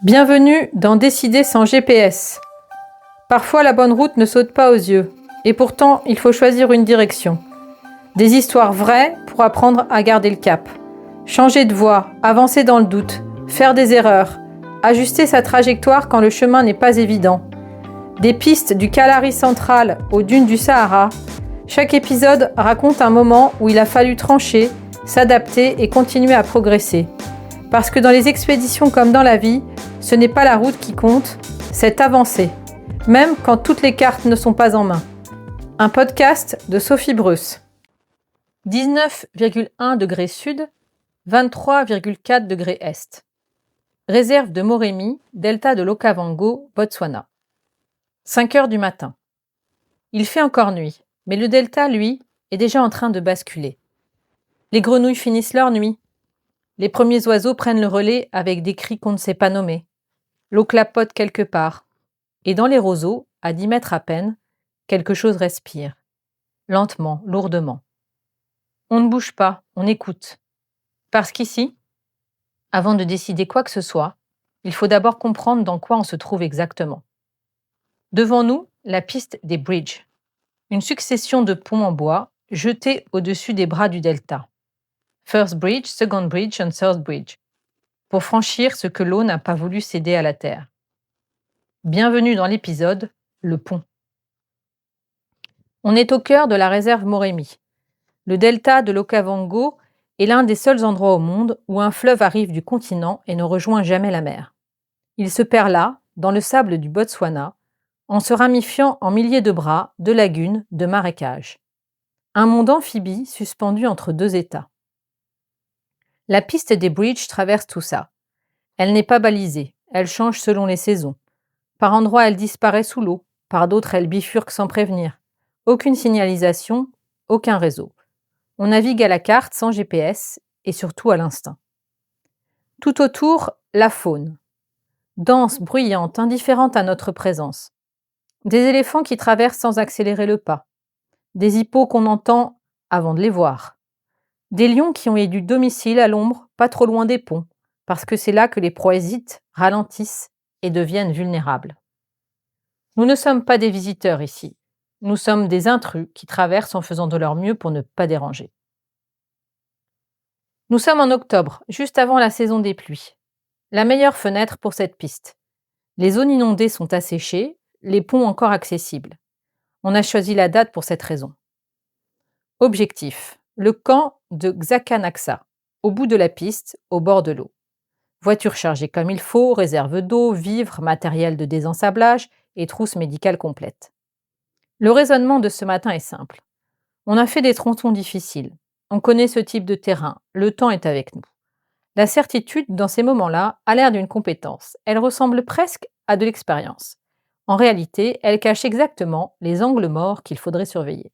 Bienvenue dans Décider sans GPS. Parfois la bonne route ne saute pas aux yeux, et pourtant il faut choisir une direction. Des histoires vraies pour apprendre à garder le cap. Changer de voie, avancer dans le doute, faire des erreurs, ajuster sa trajectoire quand le chemin n'est pas évident. Des pistes du Kalahari central aux dunes du Sahara, chaque épisode raconte un moment où il a fallu trancher, s'adapter et continuer à progresser. Parce que dans les expéditions comme dans la vie, ce n'est pas la route qui compte, c'est avancer, même quand toutes les cartes ne sont pas en main. Un podcast de Sophie Breuss. 19,1 degrés sud, 23,4 degrés est. Réserve de Moremi, delta de l'Okavango, Botswana. 5 heures du matin. Il fait encore nuit, mais le delta, lui, est déjà en train de basculer. Les grenouilles finissent leur nuit. Les premiers oiseaux prennent le relais avec des cris qu'on ne sait pas nommer. L'eau clapote quelque part. Et dans les roseaux, à 10 mètres à peine, quelque chose respire. Lentement, lourdement. On ne bouge pas, on écoute. Parce qu'ici, avant de décider quoi que ce soit, il faut d'abord comprendre dans quoi on se trouve exactement. Devant nous, la piste des bridges. Une succession de ponts en bois jetés au-dessus des bras du delta. First bridge, second bridge and third bridge. Pour franchir ce que l'eau n'a pas voulu céder à la terre. Bienvenue dans l'épisode « Le pont ». On est au cœur de la réserve Moremi. Le delta de l'Okavango est l'un des seuls endroits au monde où un fleuve arrive du continent et ne rejoint jamais la mer. Il se perd là, dans le sable du Botswana, en se ramifiant en milliers de bras, de lagunes, de marécages. Un monde amphibie suspendu entre deux états. La piste des bridges traverse tout ça. Elle n'est pas balisée, elle change selon les saisons. Par endroits, elle disparaît sous l'eau, par d'autres, elle bifurque sans prévenir. Aucune signalisation, aucun réseau. On navigue à la carte sans GPS et surtout à l'instinct. Tout autour, la faune. Dense, bruyante, indifférente à notre présence. Des éléphants qui traversent sans accélérer le pas. Des hippos qu'on entend avant de les voir. Des lions qui ont eu du domicile à l'ombre, pas trop loin des ponts, parce que c'est là que les proies hésitent, ralentissent et deviennent vulnérables. Nous ne sommes pas des visiteurs ici. Nous sommes des intrus qui traversent en faisant de leur mieux pour ne pas déranger. Nous sommes en octobre, juste avant la saison des pluies. La meilleure fenêtre pour cette piste. Les zones inondées sont asséchées, les ponts encore accessibles. On a choisi la date pour cette raison. Objectif : le camp de Xakanaksa, au bout de la piste, au bord de l'eau. Voiture chargée comme il faut, réserve d'eau, vivres, matériel de désensablage et trousse médicale complète. Le raisonnement de ce matin est simple. On a fait des tronçons difficiles. On connaît ce type de terrain. Le temps est avec nous. La certitude, dans ces moments-là, a l'air d'une compétence. Elle ressemble presque à de l'expérience. En réalité, elle cache exactement les angles morts qu'il faudrait surveiller.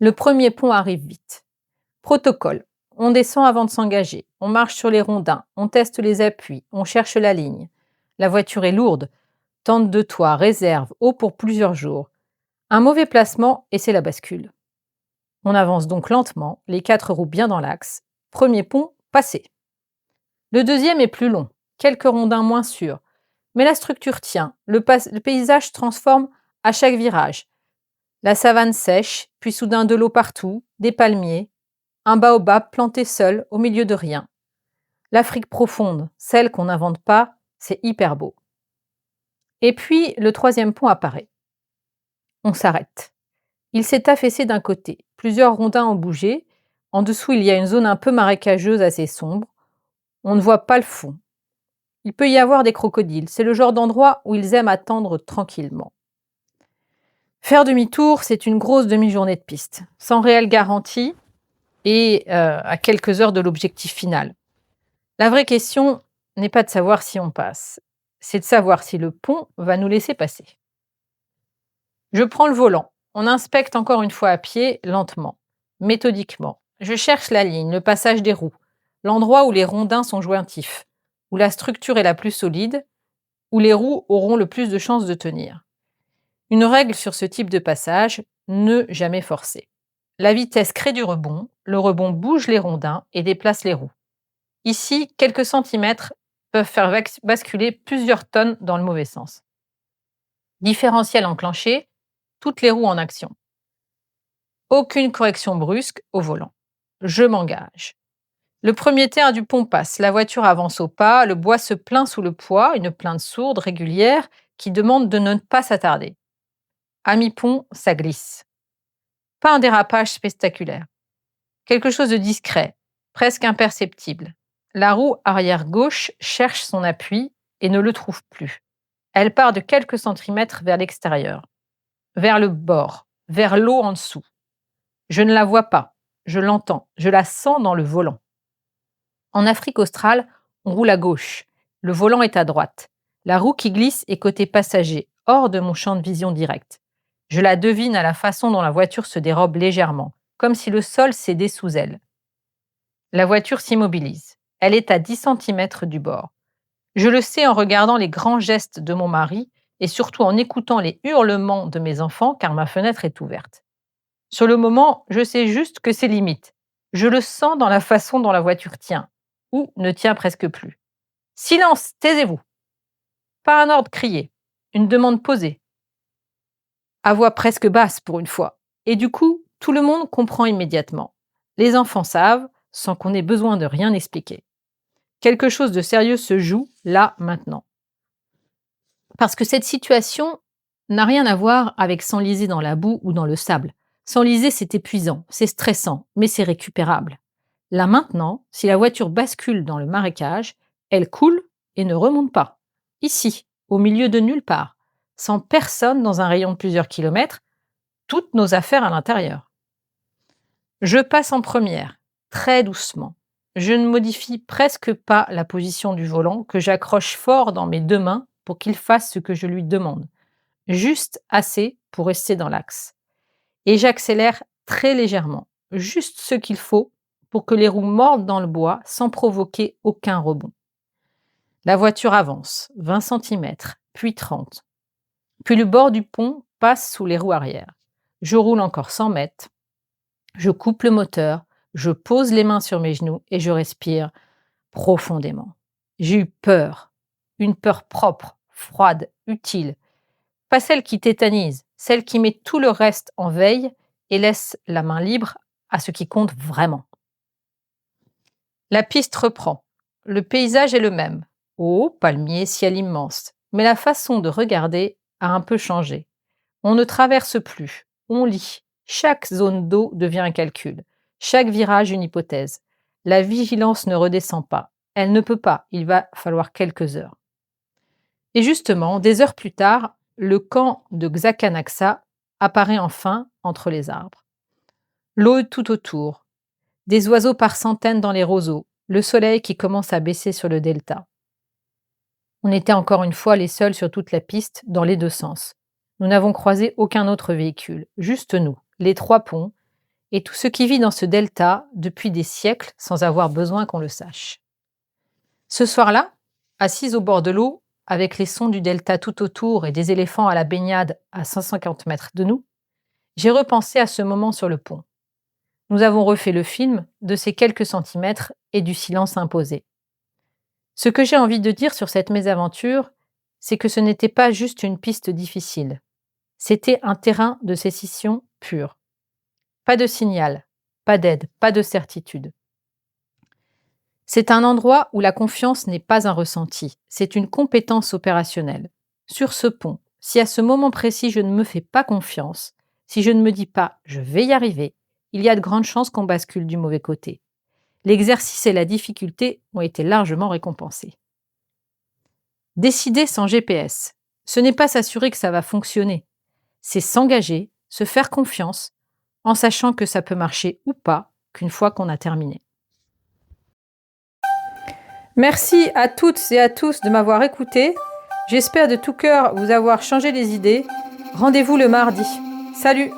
Le premier pont arrive vite. Protocole. On descend avant de s'engager. On marche sur les rondins. On teste les appuis. On cherche la ligne. La voiture est lourde. Tente de toit, réserve, eau pour plusieurs jours. Un mauvais placement et c'est la bascule. On avance donc lentement, les 4 roues bien dans l'axe. Premier pont, passé. Le deuxième est plus long, quelques rondins moins sûrs. Mais la structure tient, le paysage se transforme à chaque virage. La savane sèche, puis soudain de l'eau partout, des palmiers, un baobab planté seul au milieu de rien. L'Afrique profonde, celle qu'on n'invente pas, c'est hyper beau. Et puis, le troisième pont apparaît. On s'arrête. Il s'est affaissé d'un côté. Plusieurs rondins ont bougé. En dessous, il y a une zone un peu marécageuse assez sombre. On ne voit pas le fond. Il peut y avoir des crocodiles. C'est le genre d'endroit où ils aiment attendre tranquillement. Faire demi-tour, c'est une grosse demi-journée de piste, sans réelle garantie et à quelques heures de l'objectif final. La vraie question n'est pas de savoir si on passe, c'est de savoir si le pont va nous laisser passer. Je prends le volant. On inspecte encore une fois à pied, lentement, méthodiquement. Je cherche la ligne, le passage des roues, l'endroit où les rondins sont jointifs, où la structure est la plus solide, où les roues auront le plus de chances de tenir. Une règle sur ce type de passage, ne jamais forcer. La vitesse crée du rebond, le rebond bouge les rondins et déplace les roues. Ici, quelques centimètres peuvent faire basculer plusieurs tonnes dans le mauvais sens. Différentiel enclenché, toutes les roues en action. Aucune correction brusque au volant. Je m'engage. Le premier terre du pont passe, la voiture avance au pas, le bois se plaint sous le poids, une plainte sourde, régulière, qui demande de ne pas s'attarder. À mi-pont, ça glisse. Pas un dérapage spectaculaire. Quelque chose de discret, presque imperceptible. La roue arrière gauche cherche son appui et ne le trouve plus. Elle part de quelques centimètres vers l'extérieur, vers le bord, vers l'eau en dessous. Je ne la vois pas, je l'entends, je la sens dans le volant. En Afrique australe, on roule à gauche. Le volant est à droite. La roue qui glisse est côté passager, hors de mon champ de vision direct. Je la devine à la façon dont la voiture se dérobe légèrement, comme si le sol cédait sous elle. La voiture s'immobilise. Elle est à 10 centimètres du bord. Je le sais en regardant les grands gestes de mon mari et surtout en écoutant les hurlements de mes enfants car ma fenêtre est ouverte. Sur le moment, je sais juste que c'est limite. Je le sens dans la façon dont la voiture tient, ou ne tient presque plus. Silence, taisez-vous. Pas un ordre crié, une demande posée, à voix presque basse pour une fois. Et du coup, tout le monde comprend immédiatement. Les enfants savent, sans qu'on ait besoin de rien expliquer. Quelque chose de sérieux se joue là, maintenant. Parce que cette situation n'a rien à voir avec s'enliser dans la boue ou dans le sable. S'enliser, c'est épuisant, c'est stressant, mais c'est récupérable. Là maintenant, si la voiture bascule dans le marécage, elle coule et ne remonte pas. Ici, au milieu de nulle part, sans personne dans un rayon de plusieurs kilomètres, toutes nos affaires à l'intérieur. Je passe en première, très doucement. Je ne modifie presque pas la position du volant que j'accroche fort dans mes deux mains pour qu'il fasse ce que je lui demande. Juste assez pour rester dans l'axe. Et j'accélère très légèrement, juste ce qu'il faut pour que les roues mordent dans le bois sans provoquer aucun rebond. La voiture avance, 20 centimètres, puis 30. Puis le bord du pont passe sous les roues arrière. Je roule encore 100 mètres. Je coupe le moteur, je pose les mains sur mes genoux et je respire profondément. J'ai eu peur. Une peur propre, froide, utile. Pas celle qui tétanise, celle qui met tout le reste en veille et laisse la main libre à ce qui compte vraiment. La piste reprend. Le paysage est le même. Eau, palmiers, ciel immense. Mais la façon de regarder a un peu changé. On ne traverse plus, on lit. Chaque zone d'eau devient un calcul. Chaque virage une hypothèse. La vigilance ne redescend pas. Elle ne peut pas, il va falloir quelques heures. Et justement, des heures plus tard, le camp de Xakanaksa apparaît enfin entre les arbres. L'eau tout autour, des oiseaux par centaines dans les roseaux, le soleil qui commence à baisser sur le delta. On était encore une fois les seuls sur toute la piste, dans les deux sens. Nous n'avons croisé aucun autre véhicule, juste nous, les trois ponts, et tout ce qui vit dans ce delta depuis des siècles sans avoir besoin qu'on le sache. Ce soir-là, assise au bord de l'eau, avec les sons du delta tout autour et des éléphants à la baignade à 150 mètres de nous, j'ai repensé à ce moment sur le pont. Nous avons refait le film de ces quelques centimètres et du silence imposé. Ce que j'ai envie de dire sur cette mésaventure, c'est que ce n'était pas juste une piste difficile. C'était un terrain de sécession pur. Pas de signal, pas d'aide, pas de certitude. C'est un endroit où la confiance n'est pas un ressenti, c'est une compétence opérationnelle. Sur ce pont, si à ce moment précis je ne me fais pas confiance, si je ne me dis pas « je vais y arriver », il y a de grandes chances qu'on bascule du mauvais côté. L'exercice et la difficulté ont été largement récompensés. Décider sans GPS, ce n'est pas s'assurer que ça va fonctionner, c'est s'engager, se faire confiance, en sachant que ça peut marcher ou pas, qu'une fois qu'on a terminé. Merci à toutes et à tous de m'avoir écouté. J'espère de tout cœur vous avoir changé les idées. Rendez-vous le mardi. Salut!